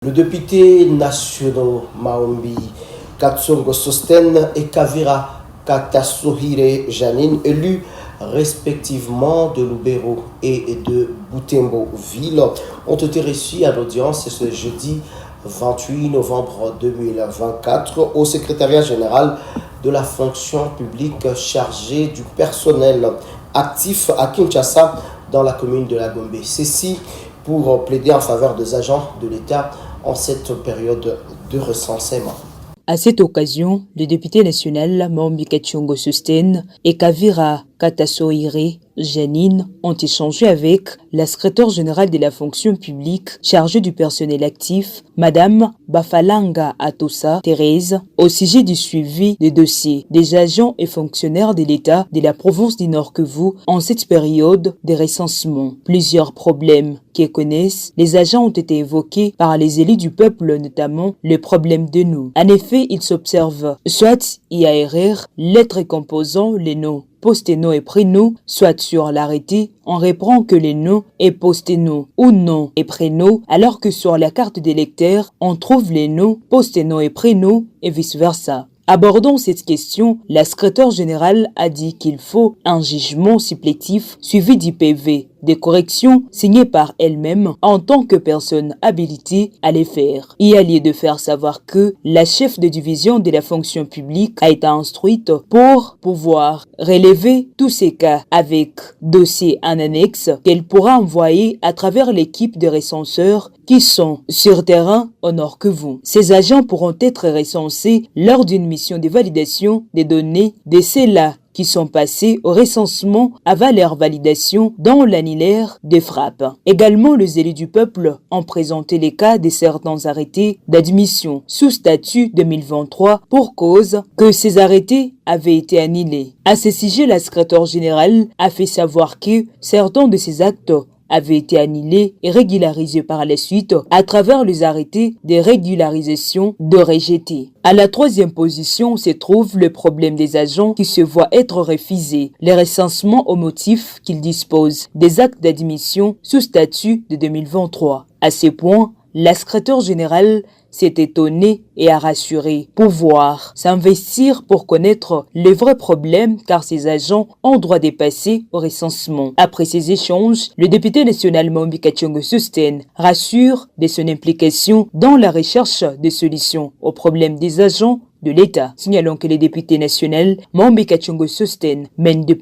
Le député national Maombi Katsongo Sosten et Kavira Katasohire Janine, élus respectivement de Lubero et de Butembo-Ville, ont été reçus à l'audience ce jeudi 28 novembre 2024 au secrétariat général de la fonction publique chargé du personnel actif à Kinshasa dans la commune de la Gombe. Ceci pour plaider en faveur des agents de l'État en cette période de recensement. À cette occasion, le député national Maombi Katsongo Sosten et Kavira Katasohire Janine ont échangé avec la secrétaire générale de la fonction publique chargée du personnel actif, Madame Bafalanga Atosa Thérèse, au sujet du suivi des dossiers des agents et fonctionnaires de l'État de la province du Nord-Kivu en cette période de recensement. Plusieurs problèmes qu'ils connaissent, les agents ont été évoqués par les élus du peuple, notamment le problème de nous. En effet, il s'observe soit IARR, lettres composant les noms post-et-nom et prénom, soit sur l'arrêté, on reprend que les noms est post-et-nom ou nom et prénom, alors que sur la carte d'électeur, on trouve les noms post-et-nom et prénom et vice-versa. Abordant cette question, la secrétaire générale a dit qu'il faut un jugement supplétif suivi d'IPV, des corrections signées par elle-même en tant que personne habilitée à les faire. Il y a lieu de faire savoir que la chef de division de la fonction publique a été instruite pour pouvoir relever tous ces cas avec dossier en annexe qu'elle pourra envoyer à travers l'équipe de recenseurs qui sont sur terrain au Nord-Kivu. Ces agents pourront être recensés lors d'une mission de validation des données de ceux-là qui sont passés au recensement avant leur validation dans l'annuaire des frappes. Également, les élus du peuple ont présenté les cas de certains arrêtés d'admission sous statut 2023 pour cause que ces arrêtés avaient été annulés. À ce sujet, la secrétaire générale a fait savoir que certains de ces actes avaient été annulés et régularisés par la suite à travers les arrêtés de régularisation de rejetés. À la troisième position se trouve le problème des agents qui se voient être refusés les recensements au motif qu'ils disposent des actes d'admission sous statut de 2023. À ce point, la secrétaire générale s'est étonnée et a rassuré pouvoir s'investir pour connaître les vrais problèmes car ces agents ont droit de passer au recensement. Après ces échanges, le député national Maombi Katsongo Sosten rassure de son implication dans la recherche des solutions aux problèmes des agents de l'État. Signalons que le député national Maombi Katsongo Sosten mène depuis